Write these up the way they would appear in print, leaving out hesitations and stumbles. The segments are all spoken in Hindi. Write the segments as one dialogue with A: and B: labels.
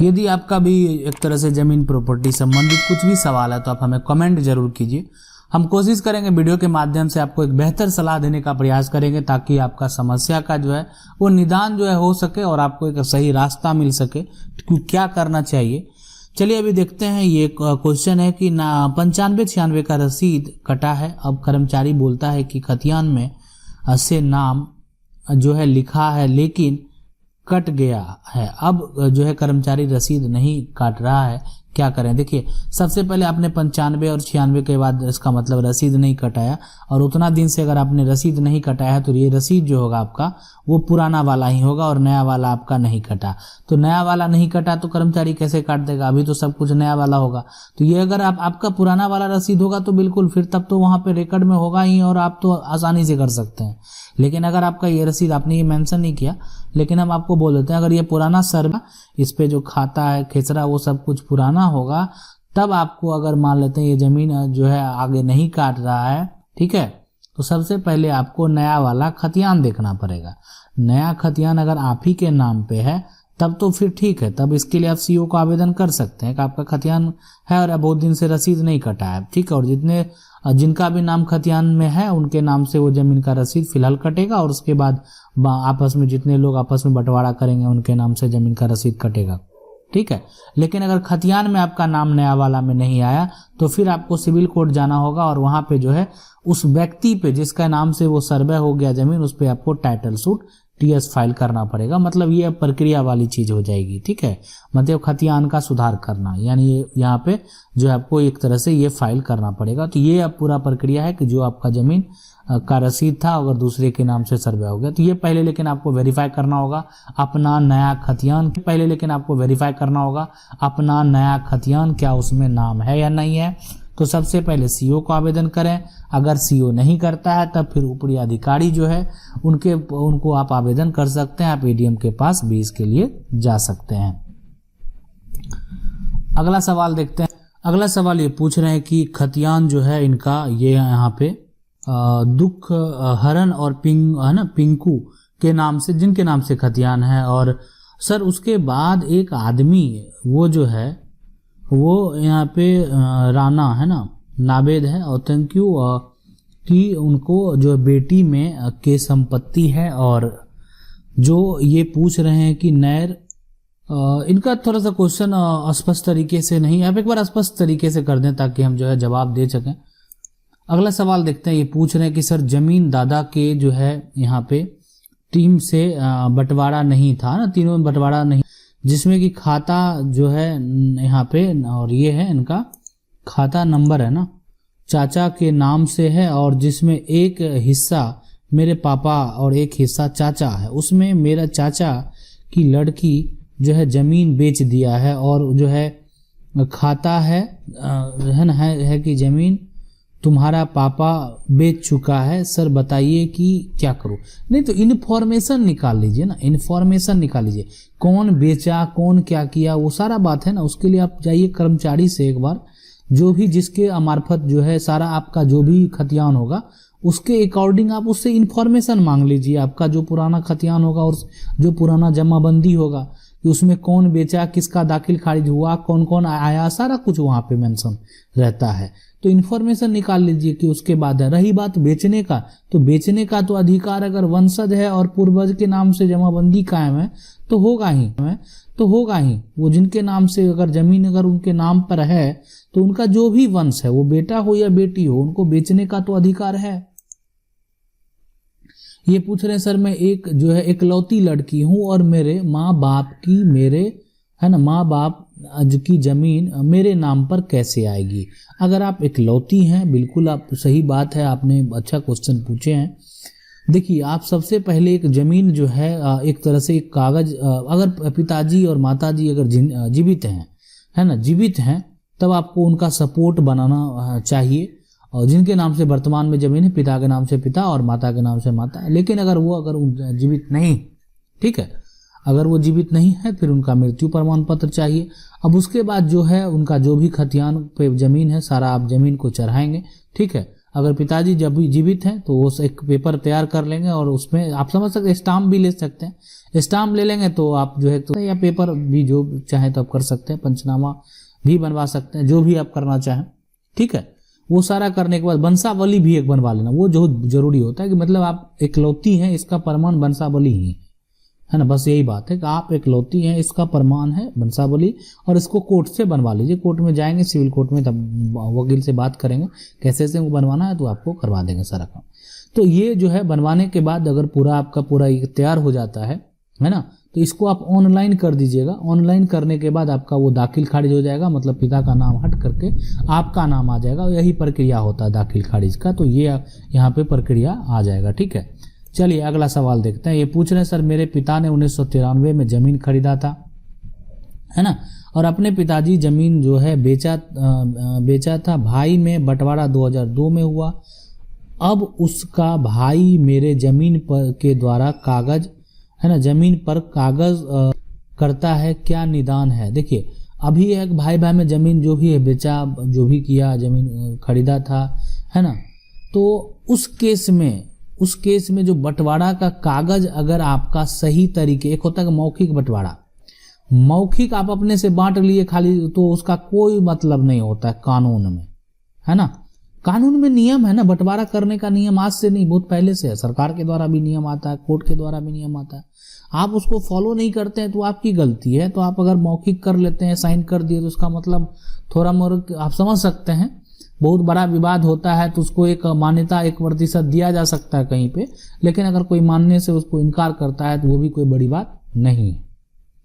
A: यदि आपका भी एक तरह से जमीन प्रॉपर्टी संबंधित कुछ भी सवाल है तो आप हमें कमेंट जरूर कीजिए। हम कोशिश करेंगे वीडियो के माध्यम से आपको एक बेहतर सलाह देने का प्रयास करेंगे ताकि आपका समस्या का जो है वो निदान जो है हो सके और आपको एक सही रास्ता मिल सके कि क्या करना चाहिए। चलिए अभी देखते हैं। ये क्वेश्चन है कि 95-96 का रसीद कटा है। अब कर्मचारी बोलता है कि खतियान में से नाम जो है लिखा है लेकिन कट गया है। अब जो है कर्मचारी रसीद नहीं काट रहा है, क्या करें। देखिए सबसे पहले आपने 95 और 96 के बाद इसका मतलब रसीद नहीं कटाया, और उतना दिन से अगर आपने रसीद नहीं कटाया है तो ये रसीद जो होगा आपका वो पुराना वाला ही होगा और नया वाला आपका नहीं कटा। तो नया वाला नहीं कटा तो कर्मचारी कैसे काट देगा, अभी तो सब कुछ नया वाला होगा। तो ये अगर आपका पुराना वाला रसीद होगा तो बिल्कुल फिर तब तो वहां पे रिकॉर्ड में होगा ही और आप तो आसानी से कर सकते हैं। लेकिन अगर आपका ये रसीद आपने ये मेंशन नहीं किया, लेकिन हम आपको बोल देते हैं अगर ये पुराना सर्वे इस पे जो खाता है खेसरा वो सब कुछ पुराना होगा, तब आपको अगर मान लेते हैं ये जमीन जो है आगे नहीं काट रहा है, ठीक है, तो सबसे पहले आपको नया वाला खतियान देखना पड़ेगा। नया खतियान अगर आप ही के नाम पे है तब तो फिर ठीक है, तब इसके लिए आप सीओ को आवेदन कर सकते हैं कि आपका खतियान है और बहुत दिन से रसीद नहीं कटा है, ठीक है। और जिनका भी नाम खतियान में है उनके नाम से वो जमीन का रसीद फिलहाल कटेगा और उसके बाद आपस में जितने लोग आपस में बंटवारा करेंगे उनके नाम से जमीन का रसीद कटेगा, ठीक है। लेकिन अगर खतियान में आपका नाम नया वाला में नहीं आया तो फिर आपको सिविल कोर्ट जाना होगा और वहां पे जो है उस व्यक्ति पे जिसका नाम से वो सर्वे हो गया जमीन उस पे आपको टाइटल सूट टीएस फाइल करना पड़ेगा। मतलब ये प्रक्रिया वाली चीज हो जाएगी, ठीक है। मतलब खतियान का सुधार करना, यानी यहाँ पे जो है आपको एक तरह से ये फाइल करना पड़ेगा। तो ये अब पूरा प्रक्रिया है कि जो आपका जमीन का रसीद था अगर दूसरे के नाम से सर्वे हो गया तो ये पहले लेकिन आपको वेरीफाई करना होगा अपना नया खतियान, पहले लेकिन आपको वेरीफाई करना होगा अपना नया खतियान क्या उसमें नाम है या नहीं है। तो सबसे पहले सीओ को आवेदन करें, अगर सीओ नहीं करता है तब फिर ऊपरी अधिकारी जो है उनको आप आवेदन कर सकते हैं। आप एडीएम के पास भी इसके लिए जा सकते हैं। अगला सवाल देखते हैं। अगला सवाल ये पूछ रहे हैं कि खतियान जो है इनका ये यहाँ पे दुख हरण और पिंकू के नाम से जिनके नाम से खतियान है, और सर उसके बाद एक आदमी वो जो है वो यहाँ पे राना है ना नावेद है और थैंक यू कि उनको जो बेटी में के संपत्ति है। और जो ये पूछ रहे हैं कि नैर इनका थोड़ा सा क्वेश्चन स्पष्ट तरीके से नहीं, आप एक बार स्पष्ट तरीके से कर दें ताकि हम जो है जवाब दे सकें। अगला सवाल देखते हैं। ये पूछ रहे हैं कि सर जमीन दादा के जो है यहाँ पे टीम से बंटवारा नहीं था ना, तीनों में बंटवारा नहीं, जिसमें कि खाता जो है यहाँ पे और ये है इनका खाता नंबर है ना चाचा के नाम से है, और जिसमें एक हिस्सा मेरे पापा और एक हिस्सा चाचा है। उसमें मेरा चाचा की लड़की जो है जमीन बेच दिया है और जो है खाता है ना है कि जमीन तुम्हारा पापा बेच चुका है, सर बताइए कि क्या करूं। नहीं तो इन्फॉर्मेशन निकाल लीजिए ना, इन्फॉर्मेशन निकाल लीजिए कौन बेचा कौन क्या किया वो सारा बात है ना। उसके लिए आप जाइए कर्मचारी से एक बार, जो भी जिसके मार्फत जो है सारा आपका जो भी खतियान होगा उसके अकॉर्डिंग आप उससे इन्फॉर्मेशन मांग लीजिए। आपका जो पुराना खतियान होगा और जो पुराना जमाबंदी होगा कि उसमें कौन बेचा, किसका दाखिल खारिज हुआ, कौन कौन आया, सारा कुछ वहां पे मेंशन रहता है। तो इन्फॉर्मेशन निकाल लीजिए कि उसके बाद है। रही बात बेचने का, तो बेचने का तो अधिकार अगर वंशज है और पूर्वज के नाम से जमाबंदी कायम है तो होगा ही वो जिनके नाम से अगर जमीन अगर उनके नाम पर है तो उनका जो भी वंश है वो बेटा हो या बेटी हो उनको बेचने का तो अधिकार है। ये पूछ रहे हैं सर मैं एक जो है इकलौती लड़की हूं और मेरे माँ बाप की जमीन मेरे नाम पर कैसे आएगी। अगर आप इकलौती हैं, बिल्कुल आप सही बात है, आपने अच्छा क्वेश्चन पूछे हैं। देखिए आप सबसे पहले एक जमीन जो है एक तरह से एक कागज, अगर पिताजी और माताजी अगर जीवित हैं है ना जीवित हैं तब आपको उनका सपोर्ट बनाना चाहिए, और जिनके नाम से वर्तमान में जमीन है पिता के नाम से पिता और माता के नाम से माता। लेकिन अगर जीवित नहीं, ठीक है, अगर वो जीवित नहीं है फिर उनका मृत्यु प्रमाण पत्र चाहिए। अब उसके बाद जो है उनका जो भी खतियान पे जमीन है सारा आप जमीन को चढ़ाएंगे, ठीक है। अगर पिताजी जब भी जीवित हैं तो वो एक पेपर तैयार कर लेंगे और उसमें आप समझ सकते हैं स्टाम्प भी ले सकते हैं। स्टाम्प ले लेंगे तो आप जो है तो या पेपर भी जो चाहे तो आप कर सकते हैं, पंचनामा भी बनवा सकते हैं, जो भी आप करना चाहें, ठीक है। वो सारा करने के बाद वंशावली भी एक बनवा लेना, वो जो जरूरी होता है कि मतलब आप इकलौती हैं इसका प्रमाण वंशावली ही है ना, बस यही बात है कि आप इकलौती हैं इसका प्रमाण है वंशावली, और इसको कोर्ट से बनवा लीजिए। कोर्ट में जाएंगे, सिविल कोर्ट में, तब वकील से बात करेंगे कैसे से बनवाना है तो आपको करवा देंगे सारा काम। तो ये जो है बनवाने के बाद अगर पूरा आपका पूरा तैयार हो जाता है ना, तो इसको आप ऑनलाइन कर दीजिएगा। ऑनलाइन करने के बाद आपका वो दाखिल खारिज हो जाएगा, मतलब पिता का नाम हट करके आपका नाम आ जाएगा। यही प्रक्रिया होता है दाखिल खारिज का, तो ये यहाँ पे प्रक्रिया आ जाएगा, ठीक है। चलिए अगला सवाल देखते हैं। ये पूछ रहे हैं सर मेरे पिता ने 1993 में जमीन खरीदा था, है ना, और अपने पिताजी जमीन जो है बेचा था। भाई में बंटवारा 2002 में हुआ। अब उसका भाई मेरे जमीन पर के द्वारा कागज, है ना, जमीन पर कागज करता है, क्या निदान है। देखिए अभी एक भाई में जमीन जो भी है बेचा, जो भी किया, जमीन खरीदा था, है ना, तो उस केस में जो बंटवारा का कागज अगर आपका सही तरीके, एक होता है मौखिक बंटवारा, मौखिक आप अपने से बांट लिए खाली, तो उसका कोई मतलब नहीं होता है कानून में, है ना। कानून में नियम है ना, बंटवारा करने का नियम आज से नहीं, बहुत पहले से है। सरकार के द्वारा भी नियम आता है, कोर्ट के द्वारा भी नियम आता है। आप उसको फॉलो नहीं करते हैं तो आपकी गलती है। तो आप अगर मौखिक कर लेते हैं, साइन कर दिए, तो उसका मतलब थोड़ा मोर आप समझ सकते हैं, बहुत बड़ा विवाद होता है तो उसको एक मान्यता 1% दिया जा सकता है कहीं पे, लेकिन अगर कोई मानने से उसको इनकार करता है तो वो भी कोई बड़ी बात नहीं है,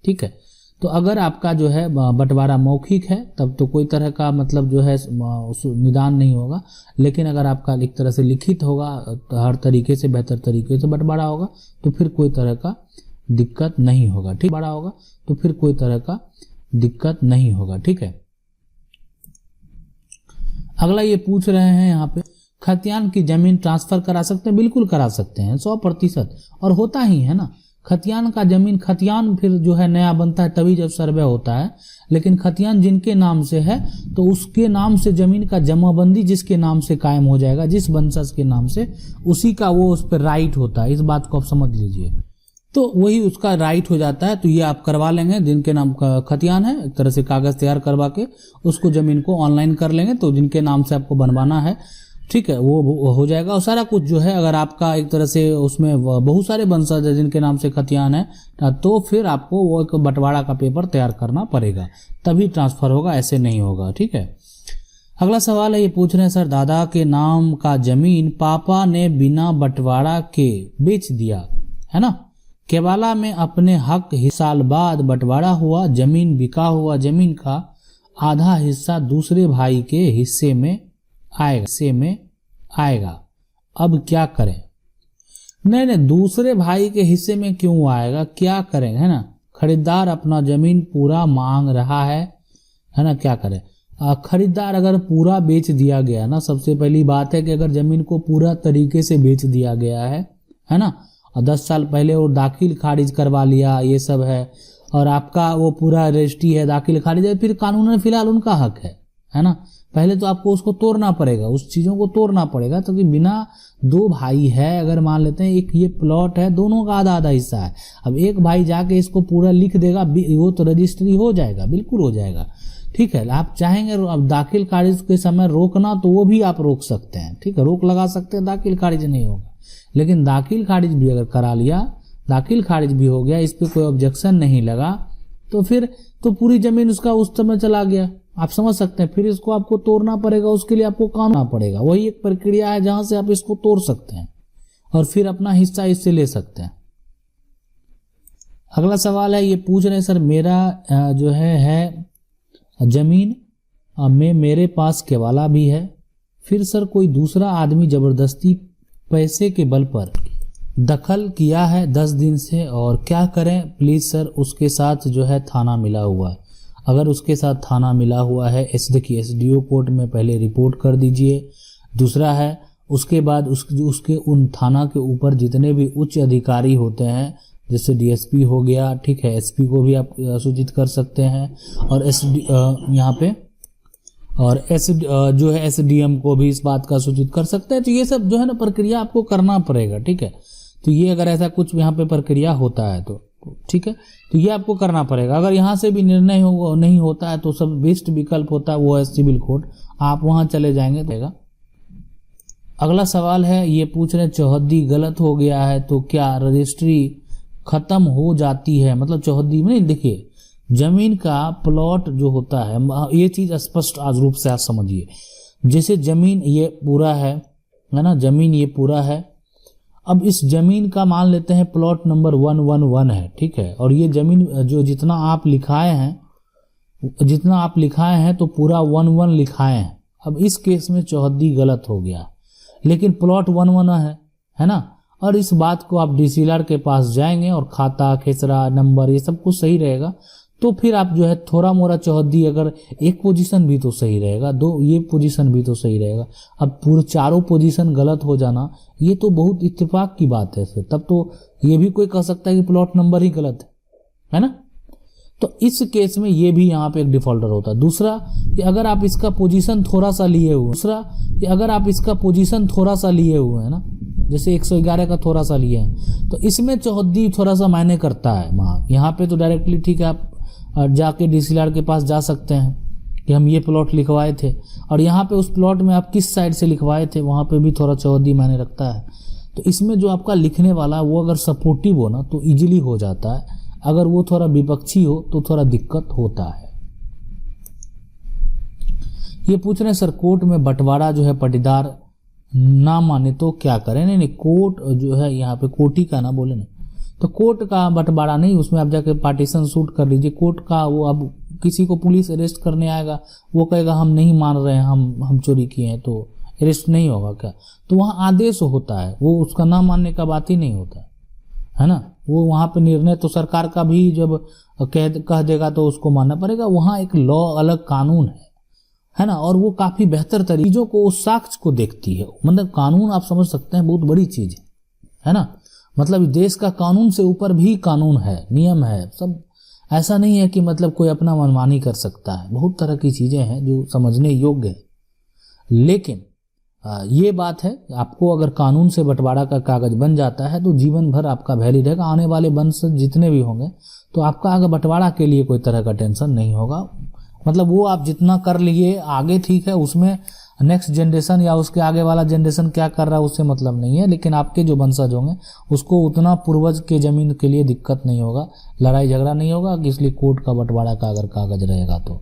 A: ठीक है। तो अगर आपका जो है बंटवारा मौखिक है तब तो कोई तरह का मतलब जो है निदान नहीं होगा, लेकिन अगर आपका एक तरह से लिखित होगा तो हर तरीके से बेहतर तरीके से बंटवारा होगा तो फिर कोई तरह का दिक्कत नहीं होगा, ठीक, बड़ा होगा तो फिर कोई तरह का दिक्कत नहीं होगा, ठीक है। अगला ये पूछ रहे हैं यहाँ पे, खतियान की जमीन ट्रांसफर करा सकते हैं? बिल्कुल करा सकते हैं, 100%, और होता ही है ना। खतियान का जमीन, खतियान फिर जो है नया बनता है तभी जब सर्वे होता है, लेकिन खतियान जिनके नाम से है तो उसके नाम से जमीन का जमाबंदी जिसके नाम से कायम हो जाएगा, जिस वंशज के नाम से, उसी का वो उस पर राइट होता है। इस बात को आप समझ लीजिए, तो वही उसका राइट हो जाता है। तो ये आप करवा लेंगे, जिनके नाम का खतियान है, एक तरह से कागज तैयार करवा के उसको जमीन को ऑनलाइन कर लेंगे, तो जिनके नाम से आपको बनवाना है, ठीक है, वो हो जाएगा। और सारा कुछ जो है, अगर आपका एक तरह से उसमें बहुत सारे वंशज है जिनके नाम से खतियान है, तो फिर आपको वो एक बंटवारा का पेपर तैयार करना पड़ेगा, तभी ट्रांसफर होगा, ऐसे नहीं होगा, ठीक है। अगला सवाल है, ये पूछ रहे हैं सर दादा के नाम का जमीन पापा ने बिना बंटवारा के बेच दिया, है ना। केवाला में अपने हक साल बाद बंटवारा हुआ, जमीन बिका हुआ जमीन का आधा हिस्सा दूसरे भाई के हिस्से में आएगा। अब क्या करें? नहीं, दूसरे भाई के हिस्से में क्यों आएगा, क्या करें, है ना। खरीदार अपना जमीन पूरा मांग रहा है ना, क्या करें। खरीदार अगर पूरा बेच दिया गया ना, सबसे पहली बात है कि अगर जमीन को पूरा तरीके से बेच दिया गया है ना, और 10 साल पहले वो दाखिल खारिज करवा लिया, ये सब है, और आपका वो पूरा रजिस्ट्री है, दाखिल खारिज है, फिर कानूनन फिलहाल उनका हक है ना। पहले तो आपको उसको तोड़ना पड़ेगा, उस चीज़ों को तोड़ना पड़ेगा, तो कि बिना 2 भाई है, अगर मान लेते हैं एक ये प्लॉट है, दोनों का आधा आधा हिस्सा है, अब एक भाई जाके इसको पूरा लिख देगा, वो तो रजिस्ट्री हो जाएगा, बिल्कुल हो जाएगा, ठीक है। आप चाहेंगे अब दाखिल खारिज के समय रोकना, तो वो भी आप रोक सकते हैं, ठीक है, रोक लगा सकते हैं, दाखिल खारिज नहीं होगा। लेकिन दाखिल खारिज भी अगर करा लिया, दाखिल खारिज भी हो गया, इस पर कोई ऑब्जेक्शन नहीं लगा, तो फिर तो पूरी जमीन उसका उस समय चला गया, आप समझ सकते हैं। फिर इसको आपको तोड़ना पड़ेगा, उसके लिए आपको काम करना पड़ेगा। वही एक प्रक्रिया है जहां से आप इसको तोड़ सकते हैं और फिर अपना हिस्सा इससे ले सकते हैं। अगला सवाल है, ये पूछ रहे हैं सर मेरा जो है जमीन में मेरे पास केवाला भी है, फिर सर कोई दूसरा आदमी जबरदस्ती पैसे के बल पर दखल किया है 10 दिन से, और क्या करें प्लीज सर। उसके साथ जो है थाना मिला हुआ है, अगर उसके साथ थाना मिला हुआ है, देखिए SDO कोर्ट में पहले रिपोर्ट कर दीजिए। दूसरा है, उसके बाद उसके उन थाना के ऊपर जितने भी उच्च अधिकारी होते हैं, जैसे DSP हो गया, ठीक है, SP को भी आप सूचित कर सकते हैं, और यहाँ पे और जो है SDM को भी इस बात का सूचित कर सकते हैं। तो ये सब जो है ना प्रक्रिया आपको करना पड़ेगा, ठीक है। तो ये अगर ऐसा कुछ यहाँ पे प्रक्रिया होता है तो ठीक है, तो ये आपको करना पड़ेगा। अगर यहाँ से भी निर्णय नहीं होता है तो सब बेस्ट विकल्प होता है वो है सिविल कोर्ट, आप वहाँ चले जाएंगे तो। अगला सवाल है, ये पूछ रहे चौहद्दी गलत हो गया है तो क्या रजिस्ट्री खत्म हो जाती है? मतलब चौहद्दी में देखिए जमीन का प्लॉट जो होता है, ये चीज स्पष्ट आज रूप से आप समझिए। जैसे जमीन ये पूरा है ना, जमीन ये पूरा है। अब इस जमीन का मान लेते हैं प्लॉट नंबर 111 है, ठीक है। और ये जमीन जो जितना आप लिखाए हैं तो पूरा 11 लिखाए हैं। अब इस केस में चौहद्दी गलत हो गया, लेकिन प्लॉट 11 है ना। और इस बात को आप डीसीएलआर के पास जाएंगे और खाता खेसरा नंबर ये सब कुछ सही रहेगा, तो फिर आप जो है थोड़ा मोड़ा चौहद्दी, अगर एक पोजीशन भी तो सही रहेगा, दो ये पोजीशन भी तो सही रहेगा। अब पूरे चारों पोजीशन गलत हो जाना ये तो बहुत इत्तेफाक की बात है फिर, तब तो ये भी कोई कह सकता है कि प्लॉट नंबर ही गलत है ना। तो इस केस में ये भी यहाँ पे एक डिफॉल्टर होता है। दूसरा कि अगर आप इसका पोजीशन थोड़ा सा लिए हुए हैं ना, जैसे 111 का थोड़ा सा लिए हैं, तो इसमें चौहद्दी थोड़ा सा मायने करता है। यहाँ पे तो डायरेक्टली ठीक है, आप जाके डीसीएलआर के पास जा सकते हैं कि हम ये प्लॉट लिखवाए थे, और यहाँ पे उस प्लॉट में आप किस साइड से लिखवाए थे वहाँ पे भी थोड़ा चौहद्दी मायने रखता है। तो इसमें जो आपका लिखने वाला वो अगर सपोर्टिव हो ना तो इजीली हो जाता है, अगर वो थोड़ा विपक्षी हो तो थोड़ा दिक्कत होता है। ये पूछ रहे हैं सर कोर्ट में बंटवारा जो है पट्टीदार ना माने तो क्या करें? नहीं, कोर्ट जो है यहाँ पे कोर्टी का ना बोले ना, तो कोर्ट का बंटवारा नहीं, उसमें आप जाके पार्टीशन शूट कर लीजिए। कोर्ट का वो अब किसी को पुलिस अरेस्ट करने आएगा, वो कहेगा हम नहीं मान रहे हैं, हम चोरी किए हैं, तो अरेस्ट नहीं होगा क्या? तो वहाँ आदेश होता है, वो उसका ना मानने का बात ही नहीं होता है ना। वो वहाँ पे निर्णय तो सरकार का भी जब कह देगा तो उसको मानना पड़ेगा। वहाँ एक लॉ अलग कानून है ना, और वो काफी बेहतर चीजों को उस साक्ष्य को देखती है। मतलब कानून आप समझ सकते हैं बहुत बड़ी चीज है ना। मतलब देश का कानून से ऊपर भी कानून है, नियम है सब। ऐसा नहीं है कि मतलब कोई अपना मनमानी कर सकता है, बहुत तरह की चीजें हैं जो समझने योग्य है। लेकिन ये बात है, आपको अगर कानून से बंटवारा का कागज बन जाता है तो जीवन भर आपका वैलिड रहेगा। आने वाले वंश जितने भी होंगे तो आपका आगे बंटवारा के लिए कोई तरह का टेंशन नहीं होगा। मतलब वो आप जितना कर लिए आगे ठीक है, उसमें नेक्स्ट जनरेशन या उसके आगे वाला जनरेशन क्या कर रहा है उससे मतलब नहीं है, लेकिन आपके जो वंशज होंगे उसको उतना पूर्वज के जमीन के लिए दिक्कत नहीं होगा, लड़ाई झगड़ा नहीं होगा कि इसलिए कोर्ट का बंटवारा का अगर कागज रहेगा तो।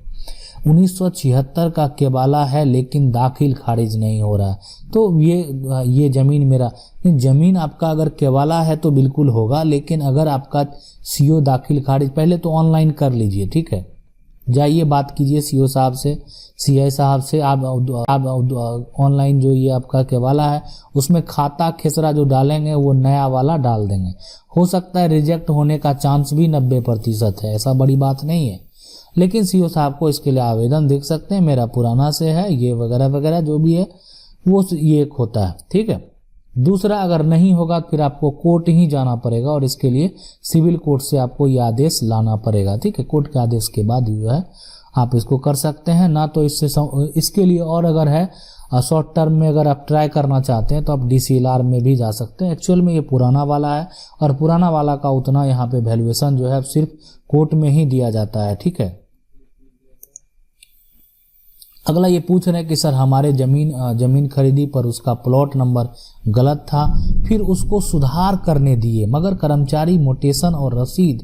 A: 1976 का केबाला है लेकिन दाखिल खारिज नहीं हो रहा, तो ये जमीन मेरा, जमीन आपका अगर केबाला है तो बिल्कुल होगा, लेकिन अगर आपका सीओ दाखिल खारिज, पहले तो ऑनलाइन कर लीजिए, ठीक है। जाइए बात कीजिए सीओ साहब से, सीआई साहब से। आप ऑनलाइन जो ये आपका केवाला है उसमें खाता खेसरा जो डालेंगे वो नया वाला डाल देंगे। हो सकता है रिजेक्ट होने का चांस भी 90% है, ऐसा बड़ी बात नहीं है। लेकिन सीओ साहब को इसके लिए आवेदन देख सकते हैं, मेरा पुराना से है ये वगैरह वगैरह जो भी है वो ये एक होता है, ठीक है। दूसरा अगर नहीं होगा फिर आपको कोर्ट ही जाना पड़ेगा, और इसके लिए सिविल कोर्ट से आपको ये आदेश लाना पड़ेगा, ठीक है। कोर्ट के आदेश के बाद जो है आप इसको कर सकते हैं ना। तो इसके लिए और अगर है शॉर्ट टर्म में अगर आप ट्राई करना चाहते हैं तो आप डीसीएलआर में भी जा सकते हैं। एक्चुअल में ये पुराना वाला है, और पुराना वाला का उतना यहाँ पे वैल्यूएशन जो है सिर्फ कोर्ट में ही दिया जाता है, ठीक है। अगला ये पूछ रहे हैं कि सर हमारे जमीन खरीदी पर उसका प्लॉट नंबर गलत था, फिर उसको सुधार करने दिए, मगर कर्मचारी मोटेशन और रसीद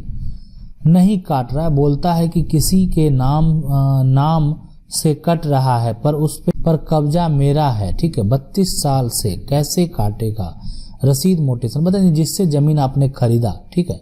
A: नहीं काट रहा है। बोलता है कि किसी के नाम से कट रहा है, पर उस पर कब्जा मेरा है, ठीक है। 32 साल से कैसे काटेगा रसीद मोटेशन? बताइए, जिससे जमीन आपने खरीदा, ठीक है,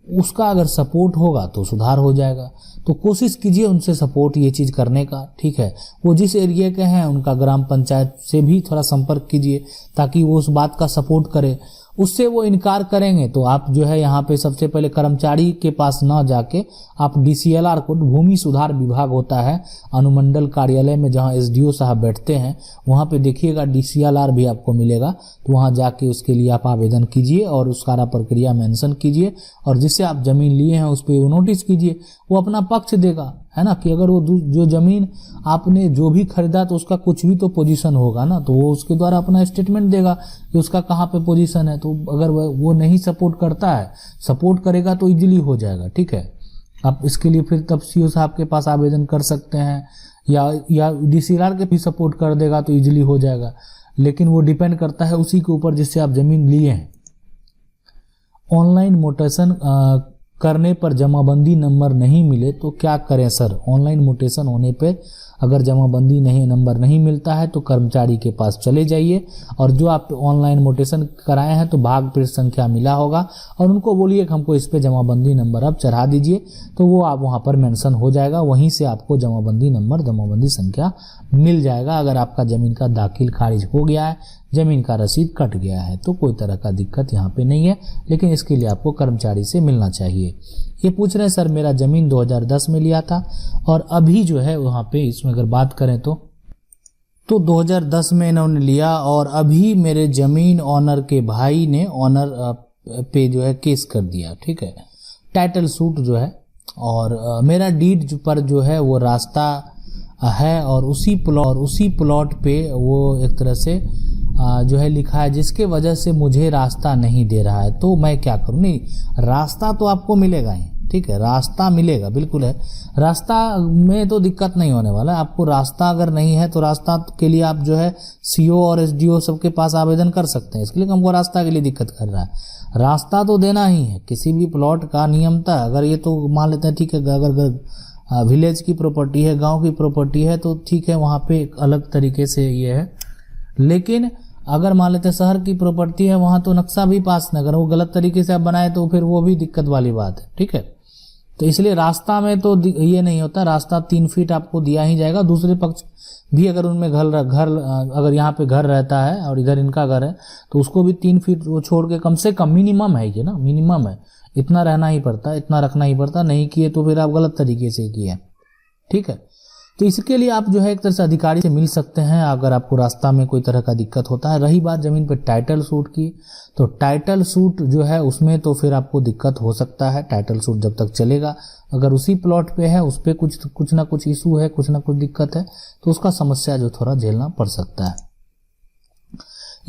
A: उसका अगर सपोर्ट होगा तो सुधार हो जाएगा। तो कोशिश कीजिए उनसे सपोर्ट ये चीज करने का, ठीक है। वो जिस एरिया के हैं उनका ग्राम पंचायत से भी थोड़ा संपर्क कीजिए ताकि वो उस बात का सपोर्ट करे। उससे वो इनकार करेंगे तो आप जो है यहाँ पे सबसे पहले कर्मचारी के पास ना जाके आप डीसीएलआर को, भूमि सुधार विभाग होता है अनुमंडल कार्यालय में जहाँ एसडीओ साहब बैठते हैं, वहाँ पे देखिएगा डीसीएलआर भी आपको मिलेगा। तो वहाँ जाके उसके लिए आप आवेदन कीजिए और उस सारा प्रक्रिया मेंशन कीजिए, और जिससे आप जमीन लिए हैं उस पर नोटिस कीजिए। वो अपना पक्ष देगा, है ना, कि अगर वो जो जमीन आपने जो भी खरीदा तो उसका कुछ भी तो पोजीशन होगा ना, तो वो उसके द्वारा अपना स्टेटमेंट देगा कि उसका कहाँ पे पोजीशन है। तो अगर वो नहीं सपोर्ट करता है, सपोर्ट करेगा तो इजीली हो जाएगा, ठीक है। आप इसके लिए फिर तब सीओ साहब के पास आवेदन कर सकते हैं, या डीसीएलआर के भी सपोर्ट कर देगा तो इजीली हो जाएगा। लेकिन वो डिपेंड करता है उसी के ऊपर जिससे आप जमीन लिए हैं। ऑनलाइन मोटेशन करने पर जमाबंदी नंबर नहीं मिले तो क्या करें सर? ऑनलाइन मोटेशन होने पर अगर जमाबंदी नंबर नहीं मिलता है तो कर्मचारी के पास चले जाइए, और जो आप ऑनलाइन मोटेशन कराए हैं तो भाग पृष्ठ संख्या मिला होगा, और उनको बोलिए कि हमको इस पे जमाबंदी नंबर अब चढ़ा दीजिए, तो वो आप वहाँ पर मेंशन हो जाएगा, वहीं से आपको जमाबंदी नंबर, जमाबंदी संख्या मिल जाएगा। अगर आपका ज़मीन का दाखिल खारिज हो गया है, ज़मीन का रसीद कट गया है, तो कोई तरह का दिक्कत यहाँ पे नहीं है, लेकिन इसके लिए आपको कर्मचारी से मिलना चाहिए। ये पूछ रहे हैं सर मेरा ज़मीन 2010 में लिया था और अभी जो है वहाँ पे इसमें अगर बात करें तो 2010 में इन्होंने लिया और अभी मेरे ज़मीन ऑनर के भाई ने ऑनर पे जो है केस कर दिया, ठीक है, टाइटल सूट जो है, और मेरा डीड पर जो है वो रास्ता है और उसी प्लॉट पे वो एक तरह से जो है लिखा है, जिसके वजह से मुझे रास्ता नहीं दे रहा है, तो मैं क्या करूं? नहीं, रास्ता तो आपको मिलेगा ही, ठीक है, रास्ता मिलेगा, बिल्कुल है, रास्ता में तो दिक्कत नहीं होने वाला है आपको। रास्ता अगर नहीं है तो रास्ता के लिए आप जो है सीओ और एसडीओ सबके पास आवेदन कर सकते हैं। इसके लिए हमको रास्ता के लिए दिक्कत कर रहा है, रास्ता तो देना ही है। किसी भी प्लॉट का नियम था, अगर ये तो मान लेते हैं ठीक है, अगर विलेज की प्रॉपर्टी है, गाँव की प्रॉपर्टी है तो ठीक है, वहाँ पे एक अलग तरीके से ये है, लेकिन अगर मान लेते शहर की प्रॉपर्टी है, वहाँ तो नक्शा भी पास न करें, वो गलत तरीके से आप बनाए तो फिर वो भी दिक्कत वाली बात है, ठीक है। तो इसलिए रास्ता में तो ये नहीं होता, रास्ता 3 फीट आपको दिया ही जाएगा। दूसरे पक्ष भी अगर उनमें घर अगर यहाँ पे घर रहता है और इधर इनका घर है तो उसको भी 3 फीट वो छोड़ के कम से कम, मिनिमम है ये ना, मिनिमम है, इतना रहना ही पड़ता, इतना रखना ही पड़ता, नहीं किए तो फिर आप गलत तरीके से किए, ठीक है। तो इसके लिए आप जो है एक तरह से अधिकारी से मिल सकते हैं अगर आपको रास्ता में कोई तरह का दिक्कत होता है। रही बात जमीन पे टाइटल सूट की, तो टाइटल सूट जो है उसमें तो फिर आपको दिक्कत हो सकता है, टाइटल सूट जब तक चलेगा, अगर उसी प्लॉट पे है उस पर कुछ ना कुछ इशू है, कुछ ना कुछ दिक्कत है, तो उसका समस्या जो थोड़ा झेलना पड़ सकता है।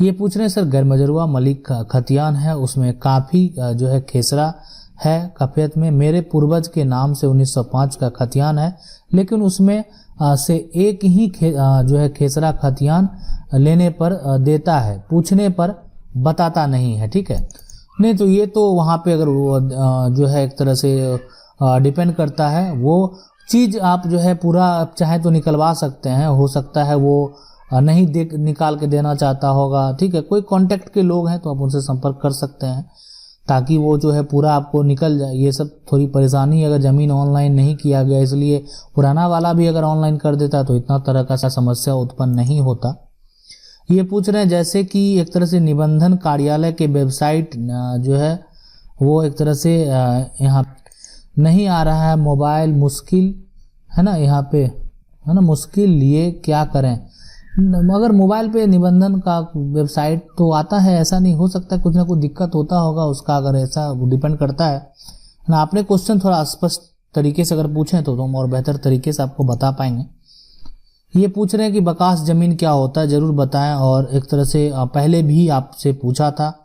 A: ये पूछ रहे हैं सर गैरमजरूआ मलिक खतियान है, उसमें काफ़ी जो है खेसरा है कफियत में, मेरे पूर्वज के नाम से 1905 का खतियान है, लेकिन उसमें से एक ही जो है खेसरा खतियान लेने पर देता है, पूछने पर बताता नहीं है, ठीक है। नहीं तो ये तो वहाँ पे अगर वो जो है एक तरह से डिपेंड करता है, वो चीज़ आप जो है पूरा चाहे तो निकलवा सकते हैं, हो सकता है वो नहीं निकाल के देना चाहता होगा, ठीक है। कोई कांटेक्ट के लोग हैं तो आप उनसे संपर्क कर सकते हैं ताकि वो जो है पूरा आपको निकल जाए। ये सब थोड़ी परेशानी, अगर ज़मीन ऑनलाइन नहीं किया गया, इसलिए पुराना वाला भी अगर ऑनलाइन कर देता तो इतना तरह का समस्या उत्पन्न नहीं होता। ये पूछ रहे हैं जैसे कि एक तरह से निबंधन कार्यालय के वेबसाइट जो है वो एक तरह से यहाँ नहीं आ रहा है, मोबाइल मुश्किल है ना, यहाँ पे है ना, मुश्किल लिए क्या करें? मगर मोबाइल पे निबंधन का वेबसाइट तो आता है, ऐसा नहीं हो सकता, कुछ ना कुछ दिक्कत होता होगा उसका, अगर ऐसा डिपेंड करता है ना। आपने क्वेश्चन थोड़ा स्पष्ट तरीके से अगर पूछें तो हम और बेहतर तरीके से आपको बता पाएंगे। ये पूछ रहे हैं कि बकास जमीन क्या होता है, जरूर बताएं, और एक तरह से पहले भी आपसे पूछा था।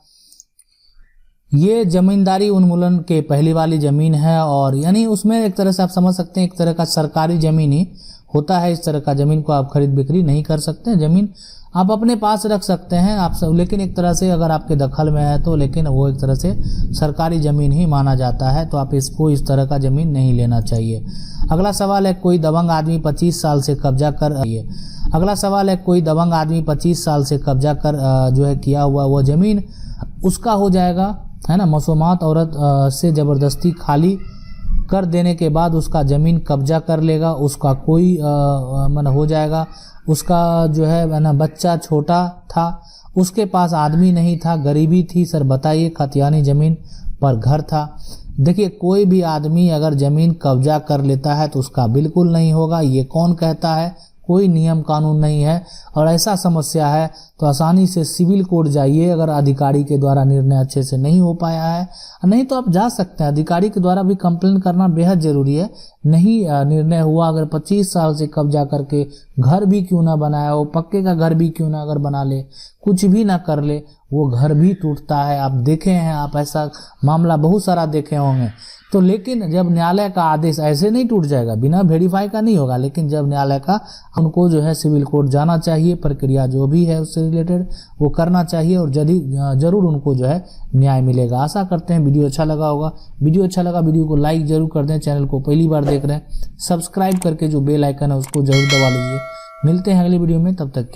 A: ये जमींदारी उन्मूलन के पहली वाली ज़मीन है, और यानी उसमें एक तरह से आप समझ सकते हैं एक तरह का सरकारी ज़मीन ही होता है। इस तरह का ज़मीन को आप खरीद बिक्री नहीं कर सकते हैं, ज़मीन आप अपने पास रख सकते हैं आप सब, लेकिन एक तरह से अगर आपके दखल में है तो, लेकिन वो एक तरह से सरकारी ज़मीन ही माना जाता है, तो आप इसको इस तरह का ज़मीन नहीं लेना चाहिए। अगला सवाल है, कोई दबंग आदमी 25 साल से कब्जा कर, अगला सवाल है, कोई दबंग आदमी 25 साल से कब्जा कर जो है किया हुआ वो ज़मीन उसका हो जाएगा, है ना। मसूमात औरत से ज़बरदस्ती खाली कर देने के बाद उसका ज़मीन कब्जा कर लेगा, उसका कोई मन हो जाएगा, उसका जो है ना बच्चा छोटा था, उसके पास आदमी नहीं था, गरीबी थी, सर बताइए, खतियानी ज़मीन पर घर था। देखिए, कोई भी आदमी अगर ज़मीन कब्जा कर लेता है तो उसका बिल्कुल नहीं होगा, ये कौन कहता है? कोई नियम कानून नहीं है, और ऐसा समस्या है तो आसानी से सिविल कोर्ट जाइए, अगर अधिकारी के द्वारा निर्णय अच्छे से नहीं हो पाया है। नहीं तो आप जा सकते हैं, अधिकारी के द्वारा भी कंप्लेन करना बेहद ज़रूरी है। नहीं निर्णय हुआ, अगर 25 साल से कब्जा करके घर भी क्यों ना बनाया हो, पक्के का घर भी क्यों ना अगर बना ले, कुछ भी ना कर ले, वो घर भी टूटता है। आप देखे हैं, आप ऐसा मामला बहुत सारा देखे होंगे। तो लेकिन जब न्यायालय का आदेश, ऐसे नहीं टूट जाएगा, बिना वेरीफाई का नहीं होगा, लेकिन जब न्यायालय का, उनको जो है सिविल कोर्ट जाना चाहिए, प्रक्रिया जो भी है उससे रिलेटेड वो करना चाहिए और जरूर उनको जो है न्याय मिलेगा। आशा करते हैं वीडियो अच्छा लगा होगा। वीडियो अच्छा लगा, वीडियो को लाइक जरूर कर दें। चैनल को पहली बार देख रहे हैं, सब्सक्राइब करके जो बेल आइकन है उसको जरूर दबा लीजिए। मिलते हैं अगली वीडियो में, तब तक